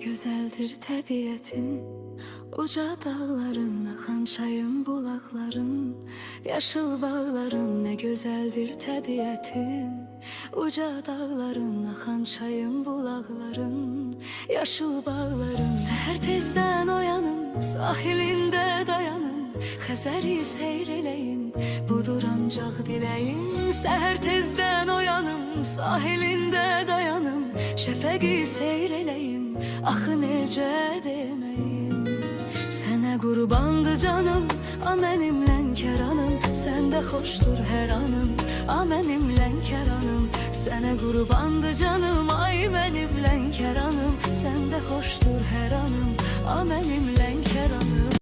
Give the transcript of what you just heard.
güzeldir təbiətin, uca dağların, axan çayın, bulaqların, yaşıl bağların, ne güzeldir təbiətin, uca dağların, axan çayın, bulaqların, yaşıl bağların. Səhər tezdən oyanım, sahilində dayanım, Xəzəri seyr eləyim, budur ancaq diləyim. Səhər tezdən oyanım, sahilində dayanım, şəfəqi seyr eləyim, axı necə deməyim. Sənə qurbandı canım, a mənim Lənkəranım, səndə xoşdur hər anım, a mənim Lənkəranım. Sənə qurbandı canım, ay